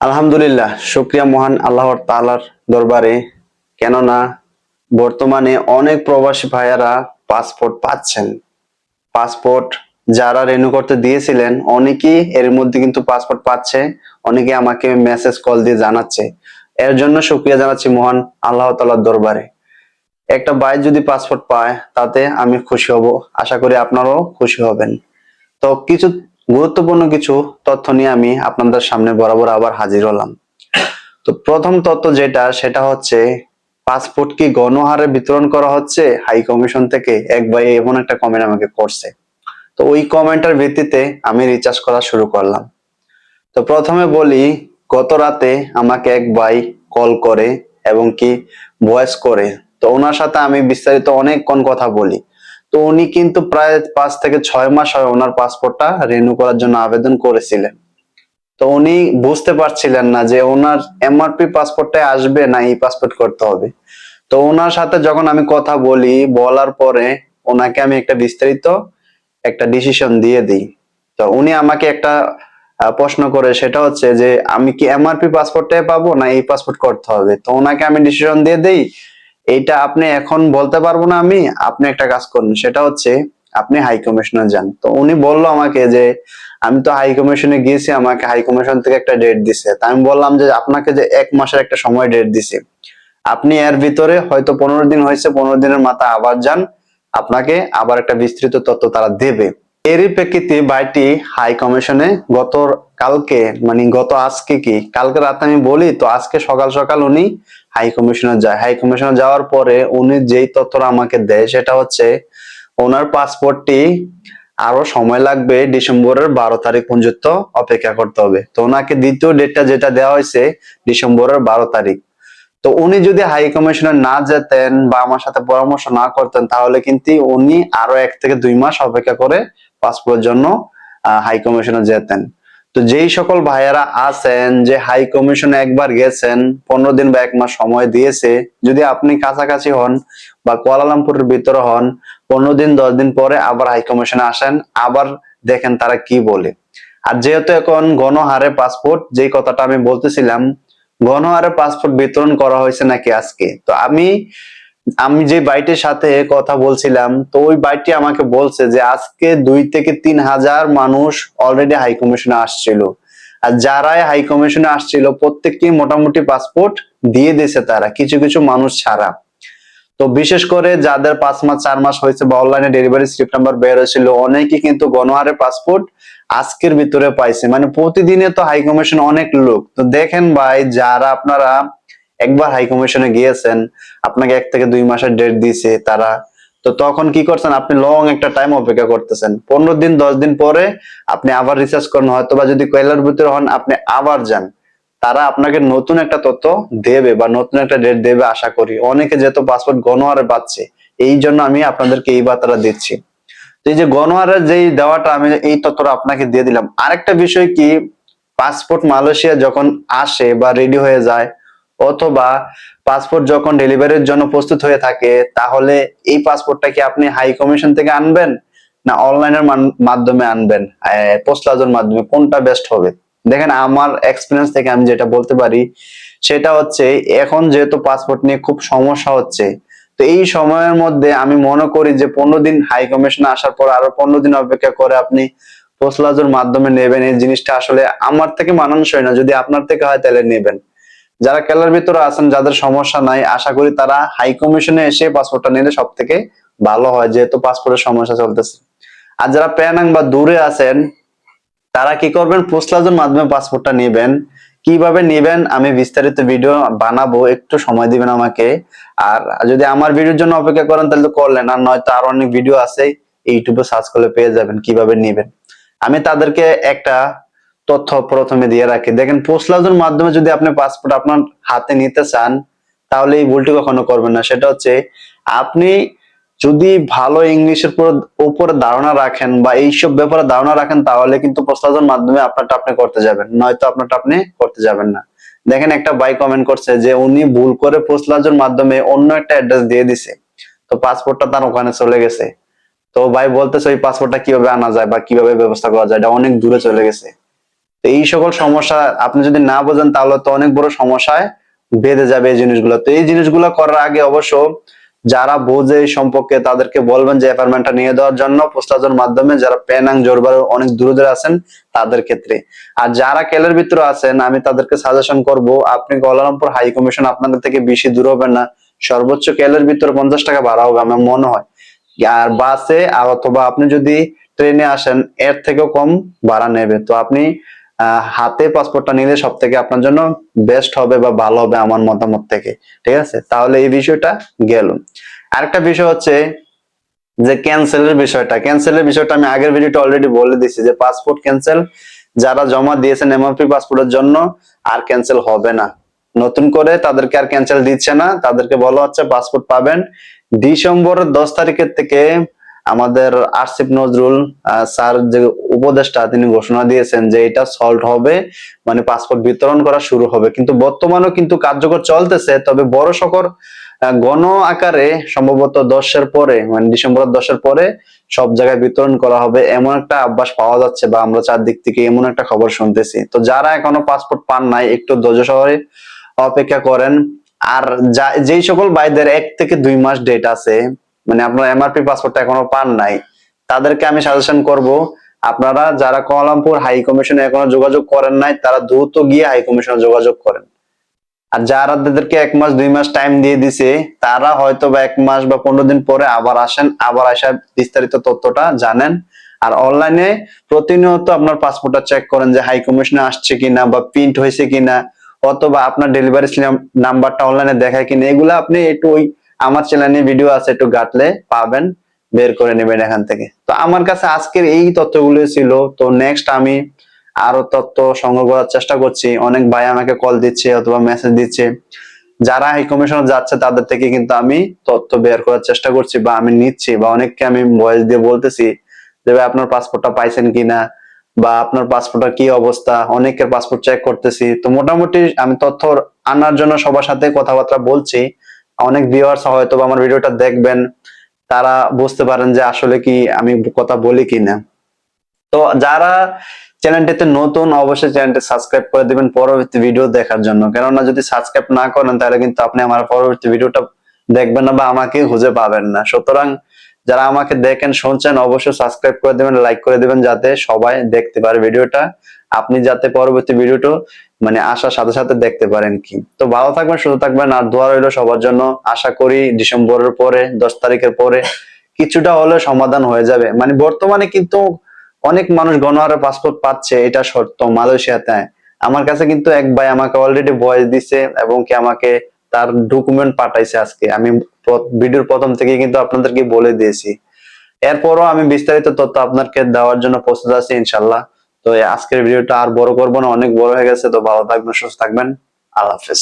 আলহামদুলিল্লাহ, শুকরিয়া মহান আল্লাহর তাআলার দরবারে। কেননা বর্তমানে অনেক প্রবাসী ভাইয়ারা পাসপোর্ট পাচ্ছেন। পাসপোর্ট যারা রিনিউ করতে দিয়েছিলেন অনেকেই এর মধ্যে কিন্তু পাসপোর্ট পাচ্ছে। অনেকে আমাকে মেসেজ কল দিয়ে জানাচ্ছে। এর জন্য শুকরিয়া জানাচ্ছি মহান আল্লাহ তাআলার দরবারে। একটা ভাই যদি পাসপোর্ট পায় তাতে আমি খুশি হব। আশা করি আপনারাও খুশি হবেন। তো কিছু গুরুত্বপূর্ণ কিছু তথ্য নিয়ে আমি আপনাদের সামনে বরাবর আবার হাজির হলাম। তো প্রথম তথ্য যেটা সেটা হচ্ছে পাসপোর্ট কি গণহারে বিতরণ করা হচ্ছে হাই কমিশন থেকে। এক ভাই এমন একটা কমেন্ট আমাকে করছে। তো ওই কমেন্টের ভিত্তিতে আমি রিচার্জ করা শুরু করলাম। তো প্রথমে বলি, গত রাতে আমাকে এক ভাই কল করে এবং কি ভয়েস করে। তো ওনার সাথে আমি বিস্তারিত অনেকক্ষণ কথা বলি। তো উনি কিন্তু প্রায় 5 থেকে 6 মাস হয় ওনার পাসপোর্টটা রিনিউ করার জন্য আবেদন করেছিলেন। তো উনি বুঝতে পারছিলেন না যে ওনার এমআরপি পাসপোর্টে আসবে না এই পাসপোর্ট করতে হবে। তো ওনার সাথে যখন আমি কথা বলি, বলার পরে ওনাকে আমি একটা বিস্তারিত একটা ডিসিশন দিয়ে দিই। তো উনি আমাকে একটা প্রশ্ন করে, সেটা হচ্ছে যে আমি কি এমআরপি পাসপোর্টে পাবো না এই পাসপোর্ট করতে হবে। তো ওনাকে আমি ডিসিশন দিয়ে দেই, এইটা আপনি এখন বলতে পারবো না আমি, আপনি একটা কাজ করুন, সেটা হচ্ছে আপনি হাই কমিশনে যান। তো উনি বলল আমাকে যে আমি তো হাই কমিশনে গিয়েছি, আমাকে হাই কমিশন থেকে একটা ডেট দিছে। তা আমি বললাম যে আপনাকে যে 1 মাসের একটা সময় ডেট দিছে, আপনি এর ভিতরে হয়তো 15 দিন হয়েছে, 15 দিনের মাথায় আবার যান, আপনাকে আবার একটা বিস্তৃত তথ্য তারা দেবে। এরই প্রেক্ষিতে ভাইটি হাই কমিশনে গত কালকে, মানে গত আজকে কি কালকে রাতে আমি বলি, তো আজকে সকাল সকাল উনি হাই কমিশনে যায়। হাই কমিশনে যাওয়ার পরে উনি যেই তথ্যটা আমাকে দেয় সেটা হচ্ছে ওনার পাসপোর্টটি আরো সময় লাগবে, ডিসেম্বরের 12 তারিখ পর্যন্ত অপেক্ষা করতে হবে। তো ওনাকে দ্বিতীয় ডেটটা যেটা দেওয়া হয়েছে ডিসেম্বরের 12 তারিখ। তো উনি যদি হাই কমিশনে না যেতেন বা আমার সাথে পরামর্শ না করতেন তাহলে কিন্তু উনি আরো 1 থেকে 2 মাস অপেক্ষা করে পাসপোর্টের জন্য হাই কমিশনে যেতেন। তো যেই সকল ভাইয়ারা আছেন যে হাই কমিশনে একবার গেছেন, 15 দিন বা 1 মাস সময় দিয়েছে, যদি আপনি কাছাকাছি হন বা কুয়ালালামপুরের ভিতরে হন, 15 দিন 10 দিন পরে আবার হাই কমিশনে আসেন, আবার দেখেন তারা কি বলে। আর যেহেতু এখন গণহারে পাসপোর্ট, যেই কথাটা আমি বলতেছিলাম, গণহারে পাসপোর্ট বিতরণ করা হয়েছে নাকি আজকে। তো আমি আমি যে বাইটির সাথে কথা বলছিলাম, তো ওই বাইটি আমাকে বলছে যে আজকে 2 থেকে 3 হাজার মানুষ অলরেডি হাই কমিশনে আসছিল। আর যারাই হাই কমিশনে আসছিল প্রত্যেককে মোটামুটি পাসপোর্ট দিয়ে দিয়েছে তারা, কিছু কিছু মানুষ ছাড়া। তো বিশেষ করে যাদের 5 মাস 4 মাস হয়েছে বা অনলাইনে ডেলিভারি স্লিপ নাম্বার বের হয়েছিল, অনেকে কিন্তু গণহারে পাসপোর্ট আজকের ভিতরে পাইছে। মানে প্রতিদিনে তো হাই কমিশনে অনেক লোক। তো দেখেন ভাই, যারা আপনারা একবার হাই কমিশনে গিয়েছেন, আপনাকে 1 থেকে 2 মাসের ডেট দিয়েছে তারা, তো তখন কি করছেন, আপনি লং একটা টাইম অপেক্ষা করতেছেন। 15 দিন 10 দিন পরে আপনি আবার রিসার্চ করেন, হয়তো বা যদি কয়লার ভিতরে হন আপনি আবার যান, তারা আপনাকে নতুন একটা তথ্য দেবে বা নতুন একটা ডেট দেবে আশা করি। অনেকে যেহেতু পাসপোর্ট গণহারে পাচ্ছে, এই জন্য আমি আপনাদেরকে এই বার্তাটা দিচ্ছি। তো এই যে গণহারের যেই দেওয়াটা, আমি এই তথ্যটা আপনাকে দিয়ে দিলাম। আরেকটা বিষয় কি, পাসপোর্ট মালয়েশিয়া যখন আসে বা রেডি হয়ে যায়, অথবা পাসপোর্ট যখন ডেলিভারির জন্য প্রস্তুত হয়ে থাকে, তাহলে এই পাসপোর্টটা কি আপনি হাই কমিশন থেকে আনবেন না অনলাইনের মাধ্যমে আনবেন, পোস্টলাজের মাধ্যমে, কোনটা বেস্ট হবে? দেখেন, আমার এক্সপিরিয়েন্স থেকে আমি যেটা বলতে পারি সেটা হচ্ছে, এখন যেহেতু পাসপোর্ট নিয়ে খুব সমস্যা হচ্ছে, তো এই সময়ের মধ্যে আমি মনে করি যে 15 দিন হাই কমিশনে আসার পর আরো 15 দিন অপেক্ষা করে আপনি পোস্টলাজের মাধ্যমে নেবেন, এই জিনিসটা আসলে আমার থেকে মানানসই না। যদি আপনার থেকে হয় তাহলে নেবেন। যারা কেলার ভিতরে আছেন, যাদের সমস্যা নাই, আশা করি তারা হাই কমিশনে এসে পাসপোর্টটা নিলে সব থেকে ভালো হয়, যেহেতু পাসপোর্টের সমস্যা চলতেছে। আর যারা পেনাং বা দূরে আছেন, তারা কি করবেন, পোস্টলাজের মাধ্যমে পাসপোর্টটা নেবেন। কিভাবে নেবেন আমি বিস্তারিত ভিডিও বানাবো, একটু সময় দিবেন আমাকে। আর যদি আমার ভিডিওর জন্য অপেক্ষা করেন তাহলে তো করলেন, আর নয়তো আরো অনেক ভিডিও আছে, ইউটিউবে সার্চ করলে পেয়ে যাবেন কিভাবে নেবেন। আমি তাদেরকে একটা তথ্য প্রথমে দিয়ে রাখি। দেখেন, পোস্টলাজের মাধ্যমে যদি আপনি পাসপোর্ট আপনার হাতে নিতে চান, তাহলে এই ভুলটি কখনো করবেন না। সেটা হচ্ছে, আপনি যদি ভালো ইংলিশের উপরে ধারণা রাখেন বা এইসব ব্যাপারে ধারণা রাখেন, তাহলে কিন্তু প্রস্তাবের মাধ্যমে আপনারটা আপনি করতে যাবেন, নয়তো আপনারটা আপনি করতে যাবেন না। দেখেন, একটা ভাই কমেন্ট করছে যে উনি ভুল করে পোস্টলাজের মাধ্যমে অন্য একটা অ্যাড্রেস দিয়ে দিছে, তো পাসপোর্টটা তার ওখানে চলে গেছে। তো ভাই বলতেছে ওই পাসপোর্টটা কিভাবে আনা যায় বা কিভাবে ব্যবস্থা করা যায়, এটা অনেক দূরে চলে গেছে। তো এই সকল সমস্যা আপনি যদি না বোঝেন তাহলে তো অনেক বড় সমস্যায় বেঁধে যাবে এই জিনিসগুলো। তো এই জিনিসগুলো করার আগে অবশ্য যারা বোঝে এই সম্পর্কে তাদেরকে বলবেন যে অ্যাপার্টমেন্টটা নিয়ে দেওয়ার জন্য পোস্টাজের মাধ্যমে, যারা পেনাং জোরবার অনেক দূরে দূরে আছেন তাদের ক্ষেত্রে। আর যারা কেলের ভিতরে আছেন আমি তাদেরকে সাজেশন করব, আপনি কুয়ালালামপুর হাই কমিশন আপনাদের থেকে বেশি দূর হবে না, সর্বোচ্চ কেলের ভিতরে 50 টাকা ভাড়া হবে আমার মনে হয়। আর বাসে আর অথবা আপনি যদি ট্রেনে আসেন এর থেকেও কম ভাড়া নেবে। তো আপনি হাতে পাসপোর্টটা নিলে সব থেকে আপনার জন্য বেস্ট হবে বা ভালো হবে আমার মতামত থেকে। ঠিক আছে, তাহলে এই বিষয়টা গেল। আরেকটা বিষয় হচ্ছে যে ক্যান্সেলের বিষয়টা আমি আগের ভিডিওটা অলরেডি বলে দিয়েছি যে পাসপোর্ট ক্যান্সেল যারা জমা দিয়েছেন এমআরপি পাসপোর্টের জন্য আর ক্যান্সেল হবে না, নতুন করে তাদেরকে আর ক্যান্সেল দিচ্ছে না, তাদেরকে বলা হচ্ছে পাসপোর্ট পাবেন ডিসেম্বরের 10 তারিখের থেকে। আমাদের আসিফ নজরুল স্যার যে উপদেষ্টা তিনি ঘোষণা দিয়েছেন যে এটা সলভ হবে, মানে পাসপোর্ট বিতরণ করা শুরু হবে। কিন্তু বর্তমানেও কিন্তু কার্যকর চলতেছে, তবে বড় সকর গণ আকারে সম্ভবত 10-এর পরে, মানে ডিসেম্বর 10-এর পরে সব জায়গায় বিতরণ করা হবে এমন একটা আভাস পাওয়া যাচ্ছে, বা আমরা চারদিক থেকে এমন একটা খবর শুনতেছি। তো যারা এখনো পাসপোর্ট পান নাই একটু ধৈর্য সহকারে অপেক্ষা করেন। আর যেই সকল ভাইদের 1 থেকে 2 মাস ডেট আছে, মানে আপনার এমআরপি পাসপোর্টটা এখনো পান নাই, তাদেরকে আমি সাজেশন করব আপনারা যারা কুয়ালালামপুর হাই কমিশনে এখনো যোগাযোগ করেন নাই তারা দ্রুত গিয়ে হাই কমিশনে যোগাযোগ করেন। আর যারা তাদেরকে 1 মাস 2 মাস টাইম দিয়ে দিছে তারা হয়তো বা 1 মাস বা 15 দিন পরে আবার আসেন, আবার আসা বিস্তারিত তথ্যটা জানেন। আর অনলাইনে প্রতিনিয়ত আপনার পাসপোর্টটা চেক করেন যে হাই কমিশনে আসছে কিনা বা প্রিন্ট হয়েছে কিনা, অথবা আপনার ডেলিভারি নাম্বারটা অনলাইনে দেখায় কিনা, এগুলো আপনি একটু ওই আমার চ্যানেলে ভিডিও আছে একটু ঘাটলে পাবেন, বের করে নেবেন এখান থেকে। তো আমার কাছে আজকের এই তথ্যগুলো ছিল। তো নেক্সট আমি আরো তথ্য সংগ্রহ করার চেষ্টা করছি। অনেক ভাই আমাকে কল দিচ্ছে অথবা মেসেজ দিচ্ছে, যারা হাই কমিশনে যাচ্ছে তাদের থেকে কিন্তু আমি তথ্য বের করার চেষ্টা করছি বা আমি নিচ্ছি, বা অনেককে আমি ভয়েস দিয়ে বলতেছি যে ভাই আপনার পাসপোর্টটা পাইছেন কিনা বা আপনার পাসপোর্টের কি অবস্থা, অনেকের পাসপোর্ট চেক করতেছি। তো মোটামুটি আমি তথ্য আনার জন্য সবার সাথে কথাবার্তা বলছি। অনেক ভিউয়ার্স হয়তো আমার ভিডিওটা দেখবেন, তারা বুঝতে পারেন যে আসলে কি আমি কথা বলি কিনা। তো যারা চ্যানেলটিতে নতুন অবশ্যই চ্যানেলটি সাবস্ক্রাইব করে দিবেন পরবর্তী ভিডিও দেখার জন্য, কেননা যদি সাবস্ক্রাইব না করেন তাহলে কিন্তু আপনি আমার পরবর্তী ভিডিওটা দেখবেন না বা আমাকে খুঁজে পাবেন না। সুতরাং যারা আমাকে দেখেন শুনছেন অবশ্যই সাবস্ক্রাইব করে দিবেন, লাইক করে দিবেন যাতে সবাই দেখতে পারে ভিডিওটা, আপনি যাতে পরবর্তী ভিডিওটা মানে আসার সাথে সাথে দেখতে পারেন কি। তো ভালো থাকবেন, সুস্থ থাকবেন, আর দোয়া রইল সবার জন্য। আশা করি ডিসেম্বরের পরে 10 তারিখের পরে কিছুটা হলেও সমাধান হয়ে যাবে। মানে বর্তমানে কিন্তু অনেক মানুষ গণহারে পাসপোর্ট পাচ্ছে, এটা সত্য মালয়েশিয়াতে। আমার কাছে কিন্তু এক ভাই আমাকে অলরেডি ভয়েস দিছে এবং কি আমাকে তার ডকুমেন্ট পাঠাইছে আজকে। আমি ভিডিওর প্রথম থেকে কিন্তু আপনাদেরকে বলে দিয়েছি, এরপরও আমি বিস্তারিত তথ্য আপনাকে দেওয়ার জন্য প্রস্তুত আছি ইনশাল্লাহ। তো আজকের ভিডিওটা আর বড় করবো না, অনেক বড় হয়ে গেছে। তো ভালো থাকবেন, সুস্থ থাকবেন, আল্লাহ হাফেজ।